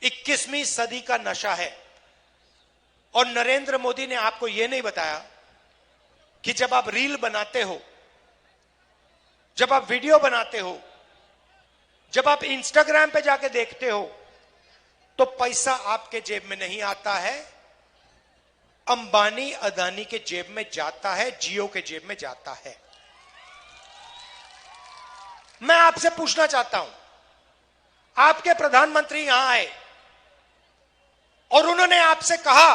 21वीं सदी का नशा है। और नरेंद्र मोदी ने आपको यह नहीं बताया कि जब आप रील बनाते हो, जब आप वीडियो बनाते हो, जब आप इंस्टाग्राम पे जाके देखते हो, तो पैसा आपके जेब में नहीं आता है, अंबानी अदानी के जेब में जाता है, जियो के जेब में जाता है। मैं आपसे पूछना चाहता हूं, आपके प्रधानमंत्री यहां आए और उन्होंने आपसे कहा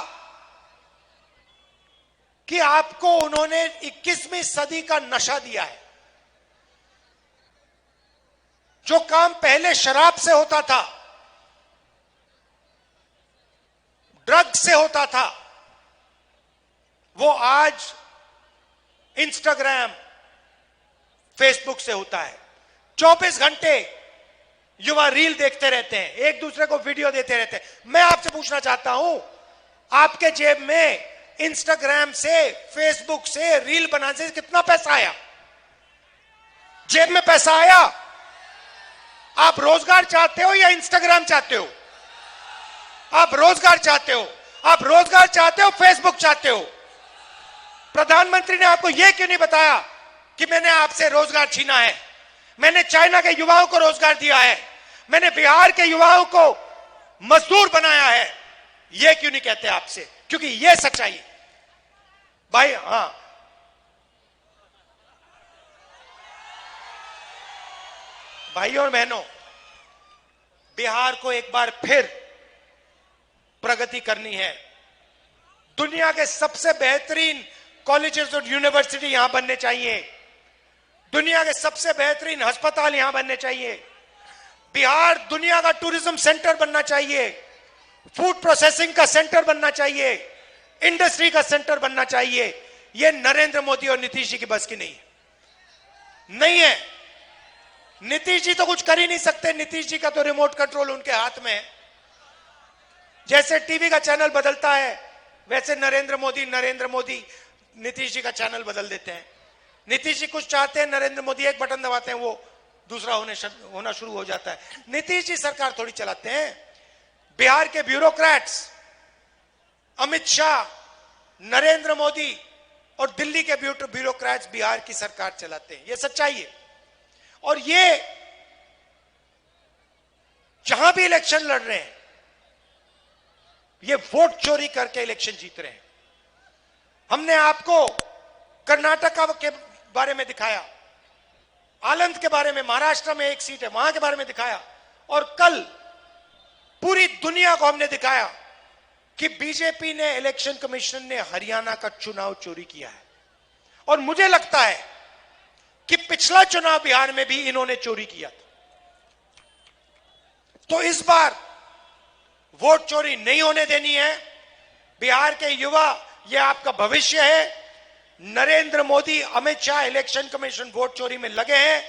कि आपको उन्होंने 21वीं सदी का नशा दिया है। जो काम पहले शराब से होता था, ड्रग से होता था, वो आज इंस्टाग्राम, फेसबुक से होता है। 24 घंटे युवा रील देखते रहते हैं, एक दूसरे को वीडियो देते रहते हैं। मैं आपसे पूछना चाहता हूं, आपके जेब में इंस्टाग्राम से, फेसबुक से, रील बनाने से कितना पैसा आया? जेब में पैसा आया? आप रोजगार चाहते हो या इंस्टाग्राम चाहते हो? आप रोजगार चाहते हो, आप रोजगार चाहते हो, फेसबुक चाहते हो। प्रधानमंत्री ने आपको यह क्यों नहीं बताया कि मैंने आपसे रोजगार छीना है, मैंने चाइना के युवाओं को रोजगार दिया है, मैंने बिहार के युवाओं को मजदूर बनाया है? यह क्यों नहीं कहते आपसे? क्योंकि यह सच्चाई है भाई। हां, भाइयों और बहनों, बिहार को एक बार फिर प्रगति करनी है। दुनिया के सबसे बेहतरीन कॉलेजेस और यूनिवर्सिटी यहां बनने चाहिए, दुनिया के सबसे बेहतरीन अस्पताल यहां बनने चाहिए। बिहार दुनिया का टूरिज्म सेंटर बनना चाहिए, फूड प्रोसेसिंग का सेंटर बनना चाहिए, इंडस्ट्री का सेंटर बनना चाहिए। यह नरेंद्र मोदी और नीतीश जी की बस की नहीं है, नहीं है। नीतीश जी तो कुछ कर ही नहीं सकते, नीतीश जी का तो रिमोट कंट्रोल उनके हाथ में है। जैसे टीवी का चैनल बदलता है, वैसे नरेंद्र मोदी नीतीश जी का चैनल बदल देते हैं। नीतीश जी कुछ चाहते हैं, नरेंद्र मोदी एक बटन दबाते हैं, वो दूसरा होना शुरू हो जाता है। नीतीश जी सरकार थोड़ी चलाते हैं। बिहार के ब्यूरोक्रेट्स अमित शाह, नरेंद्र मोदी और दिल्ली के ब्यूरोक्रेट्स बिहार की सरकार चलाते हैं। यह सच्चाई है। और ये जहां भी इलेक्शन लड़ रहे हैं, ये वोट चोरी करके इलेक्शन जीत रहे हैं। हमने आपको कर्नाटक के बारे में दिखाया, आनंद के बारे में, महाराष्ट्र में एक सीट है वहां के बारे में दिखाया, और कल पूरी दुनिया को हमने दिखाया कि बीजेपी ने, इलेक्शन कमीशन ने हरियाणा का चुनाव चोरी किया है। और मुझे लगता है कि पिछला चुनाव बिहार में भी इन्होंने चोरी किया था। तो इस बार वोट चोरी नहीं होने देनी है। बिहार के युवा, यह आपका भविष्य है। Narendra Modi, Amit Shah, election commission vote चोरी में लगे हैं।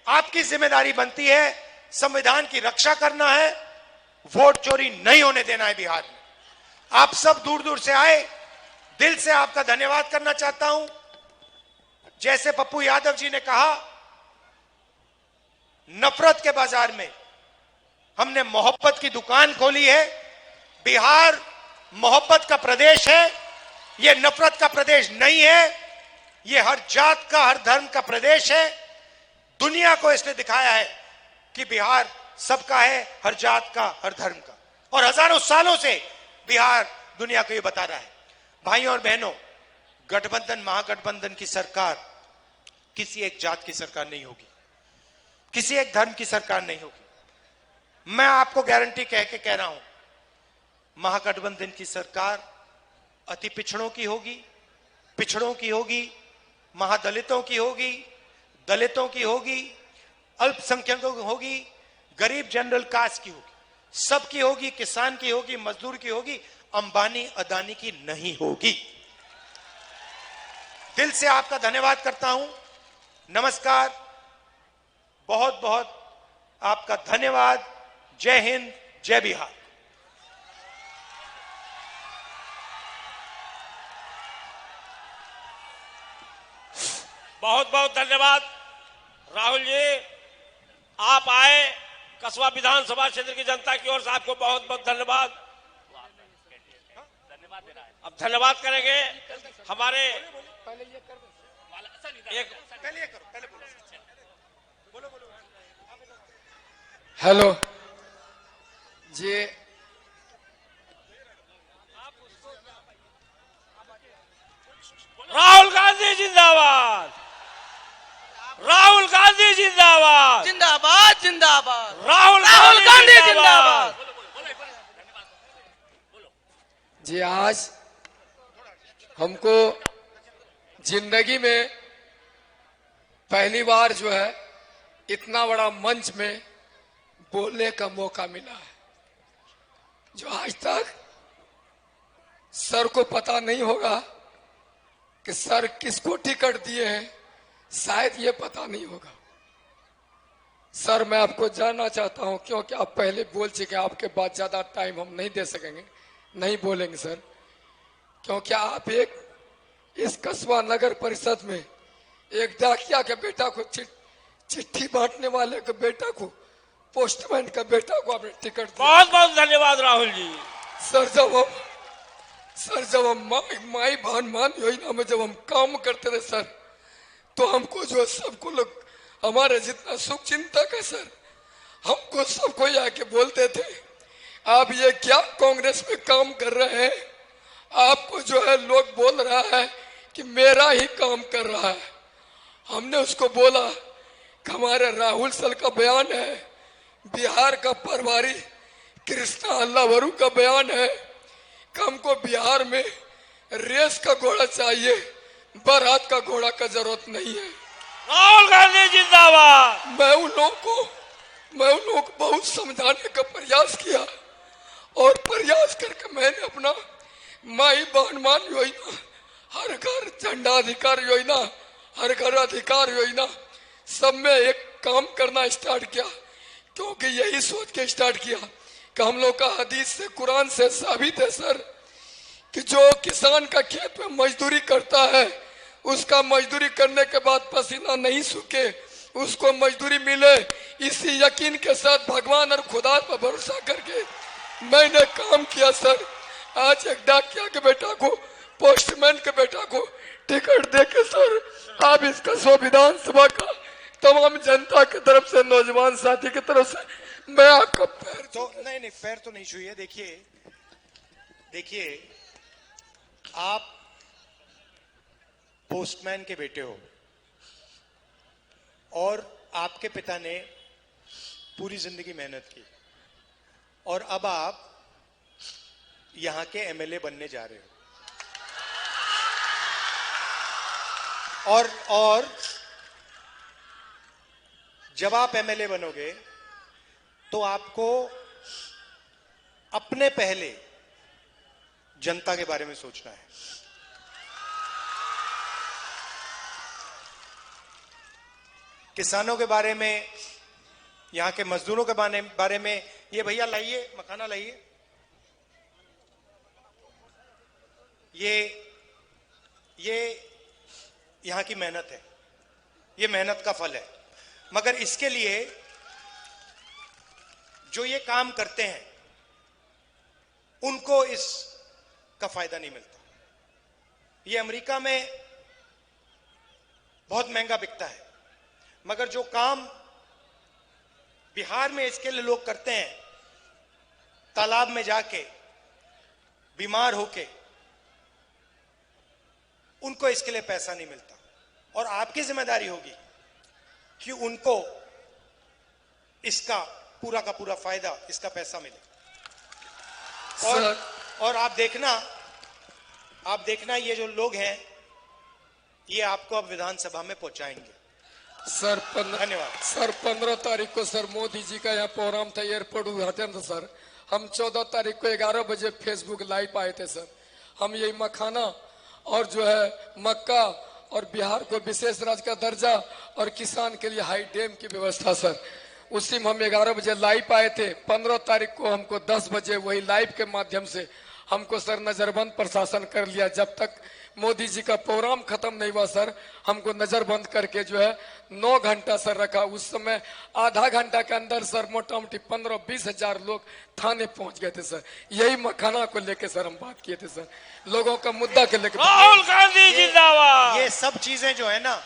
आपकी जिम्मेदारी बनती है संविधान की रक्षा करना है, वोट चोरी नहीं होने देना है बिहार में। आप सब दूर दूर से आए, दिल से आपका धन्यवाद करना चाहता हूं। जैसे पप्पू यादव जी ने कहा, नफरत के बाजार में हमने मोहब्बत की दुकान खोली है। बिहार मोहब्बत का प्रदेश है, यह नफरत का प्रदेश नहीं है। यह हर जात का, हर धर्म का प्रदेश है। दुनिया को इसने दिखाया है कि बिहार सबका है, हर जात का, हर धर्म का। और हजारों सालों से बिहार दुनिया को यह बता रहा है। भाइयों और बहनों, गठबंधन, महागठबंधन की सरकार किसी एक जात की सरकार नहीं होगी, किसी एक धर्म की सरकार नहीं होगी। मैं आपको गारंटी कह रहा हूं, महागठबंधन की सरकार अति पिछड़ों की होगी, पिछड़ों की होगी, महादलितों की होगी, दलितों की होगी, अल्पसंख्यकों की होगी, गरीब जनरल कास्ट की होगी, सबकी होगी, किसान की होगी, मजदूर की होगी, अंबानी अदानी की नहीं होगी। दिल से आपका धन्यवाद करता हूं। नमस्कार, बहुत बहुत आपका धन्यवाद। जय हिंद, जय बिहार। बहुत बहुत धन्यवाद राहुल जी, आप आए कसबा विधानसभा क्षेत्र की जनता की ओर से आपको बहुत बहुत धन्यवाद। अब धन्यवाद करेंगे हमारे एक हेलो जी, राहुल गांधी जिंदाबाद, राहुल गांधी जिंदाबाद, जिंदाबाद जिंदाबाद, राहुल गांधी जिंदाबाद। जी आज हमको जिंदगी में पहली बार जो है इतना बड़ा मंच में बोलने का मौका मिला है, जो आज तक सर को पता नहीं होगा कि सर किसको टिकट दिए हैं, शायद ये पता नहीं होगा। सर मैं आपको जानना चाहता हूं, क्योंकि आप पहले बोल चुके, आपके बाद ज्यादा टाइम हम नहीं दे सकेंगे, नहीं बोलेंगे सर, क्योंकि आप एक इस कस्बा नगर परिषद में एक डाकिया के बेटा को चिट्ठी बांटने वाले के बेटा को, पोस्टमैन का बेटा को आपने टिकट दिया। बहुत बहुत धन्यवाद राहुल जी। सर जब हम माई भान योजना में जब हम काम करते थे सर, तो हमको जो सबको लोग हमारे जितना सुख चिंतक है सर, हमको सबको आके बोलते थे आप ये क्या कांग्रेस में काम कर रहे हैं, आपको जो है लोग बोल रहा है कि मेरा ही काम कर रहा है। हमने उसको बोला कि हमारे राहुल सर का बयान है, बिहार का प्रभारी कृष्णा अल्लावरू का बयान है कि हमको बिहार में रेस का घोड़ा चाहिए, बारात का घोड़ा का जरूरत नहीं है। राहुल गांधी जिंदाबाद। मैं उन लोगों को बहुत समझाने का प्रयास किया, और प्रयास करके मैंने अपना माई बहनमान योजना, हर घर झंडा अधिकार योजना, हर घर अधिकार योजना, सब में एक काम करना स्टार्ट किया, क्योंकि यही सोच के स्टार्ट किया कि हम लोग का हदीस से, कुरान से साबित है सर कि जो किसान का खेत में मजदूरी करता है, उसका मजदूरी करने के बाद पसीना नहीं सूखे, उसको मजदूरी मिले, इसी यकीन के साथ भगवान और खुदा पर भरोसा करके मैंने काम किया सर। आज एक डाकिया के बेटा को, पोस्टमैन के बेटा को टिकट देके सर, आप इसका संविधानसभा का तमाम जनता की तरफ से, नौजवान साथी की तरफ से मैं आपका पैर तो नहीं पैर तो नहीं छुइए। देखिए आप पोस्टमैन के बेटे हो, और आपके पिता ने पूरी जिंदगी मेहनत की, और अब आप यहां के एमएलए बनने जा रहे हो, और जब आप एमएलए बनोगे तो आपको अपने पहले जनता के बारे में सोचना है। किसानों के बारे में, यहां के मजदूरों के बारे में। ये भैया लाइए, मखाना लाइए। ये यहां की मेहनत है, ये मेहनत का फल है, मगर इसके लिए जो ये काम करते हैं उनको इसका फायदा नहीं मिलता। ये अमेरिका में बहुत महंगा बिकता है, मगर जो काम बिहार में इसके लिए लोग करते हैं, तालाब में जाके बीमार होके, उनको इसके लिए पैसा नहीं मिलता। और आपकी जिम्मेदारी होगी कि उनको इसका पूरा का पूरा फायदा, इसका पैसा मिले। और आप देखना ये जो लोग हैं, ये आपको अब विधानसभा में पहुंचाएंगे सर। धन्यवाद सर 15 तारीख को सर मोदी जी का यहाँ प्रोग्राम था, एयरपोर्ट उद्घाटन था सर। हम 14 तारीख को 11 बजे फेसबुक लाइव आए थे सर। हम यही मखाना और जो है मक्का और बिहार को विशेष राज्य का दर्जा और किसान के लिए हाई डैम की व्यवस्था सर, उसी में हम 11 बजे लाइव आए थे। 15 तारीख को हमको 10 बजे वही लाइव के माध्यम से हमको सर नजरबंद प्रशासन कर लिया। जब तक मोदी जी का प्रोग्राम खत्म नहीं हुआ सर, हमको नजरबंद करके जो है 9 घंटा सर रखा। उस समय आधा घंटा के अंदर सर मोटा मोटी 15-20 हजार लोग थाने पहुंच गए थे सर। यही मखाना को लेके सर हम बात किए थे सर, लोगों का मुद्दा के लेकर। राहुल गांधी जिंदाबाद। ये सब चीजें जो है ना,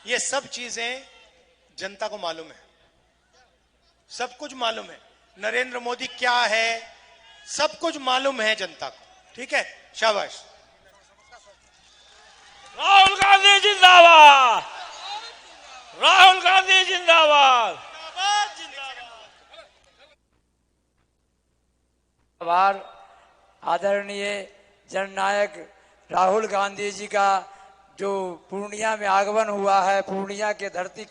ये सब चीजें जनता को मालूम है, सब कुछ मालूम है। नरेंद्र मोदी क्या है सब कुछ मालूम है जनता को, ठीक है, शाबाश। राहुल गांधी जिंदाबाद। राहुल गांधी जिंदाबाद। आभार आदरणीय जननायक राहुल गांधी जी का जो पूर्णिया में आगमन हुआ है, पूर्णिया के धरती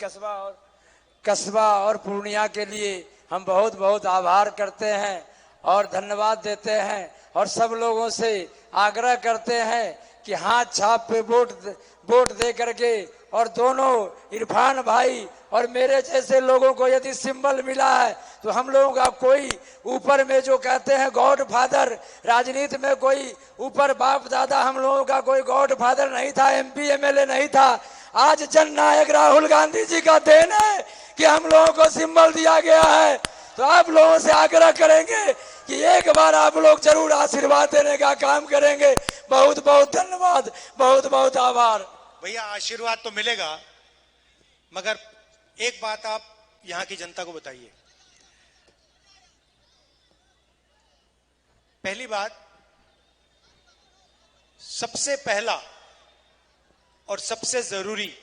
कस्बा और पूर्णिया के लिए हम बहुत बहुत आभार करते हैं और धन्यवाद देते हैं और सब लोगों से आग्रह करते हैं कि हाथ छाप पे वोट दे करके, और दोनों इरफान भाई और मेरे जैसे लोगों को यदि सिंबल मिला है तो हम लोगों का कोई ऊपर में जो कहते हैं गॉड फादर, राजनीति में कोई ऊपर बाप दादा, हम लोगों का कोई गॉड फादर नहीं था, MP MLA नहीं था। आज जननायक राहुल गांधी जी का देन है कि हम लोगों को सिंबल दिया गया है। तो आप लोगों से आग्रह करेंगे कि एक बार आप लोग जरूर आशीर्वाद देने का काम करेंगे। बहुत बहुत धन्यवाद, बहुत बहुत आभार। भैया आशीर्वाद तो मिलेगा, मगर एक बात आप यहां की जनता को बताइए। पहली बात, सबसे पहला और सबसे जरूरी,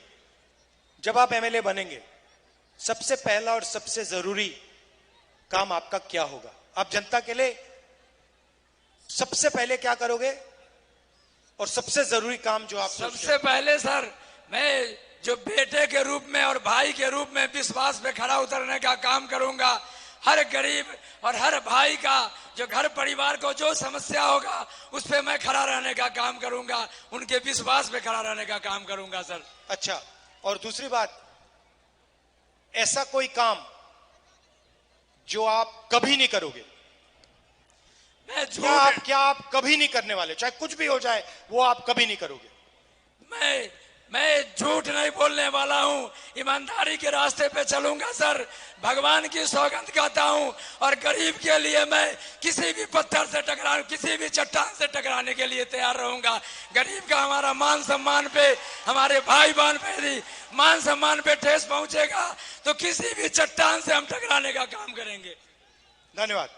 जब आप MLA बनेंगे, सबसे पहला और सबसे जरूरी काम आपका क्या होगा? आप जनता के लिए सबसे पहले क्या करोगे और सबसे जरूरी काम जो आप सबसे पहले सर, मैं जो बेटे के रूप में और भाई के रूप में विश्वास पे खड़ा उतरने का काम करूंगा। हर गरीब और हर भाई का जो घर परिवार को जो समस्या होगा उस पे मैं खड़ा रहने का काम करूंगा, उनके विश्वास पे खड़ा रहने का काम करूंगा सर। अच्छा, और दूसरी बात, ऐसा कोई काम जो आप कभी नहीं करोगे? मैं क्या आप कभी नहीं करने वाले, चाहे कुछ भी हो जाए, वो आप कभी नहीं करोगे? मैं झूठ नहीं बोलने वाला हूँ, ईमानदारी के रास्ते पे चलूंगा सर। भगवान की सौगंध खाता हूँ और गरीब के लिए मैं किसी भी पत्थर से टकराने, किसी भी चट्टान से टकराने के लिए तैयार रहूंगा। गरीब का हमारा मान सम्मान पे, हमारे भाई बहन पे यदि मान सम्मान पे ठेस पहुंचेगा तो किसी भी चट्टान से हम टकराने का काम करेंगे। धन्यवाद।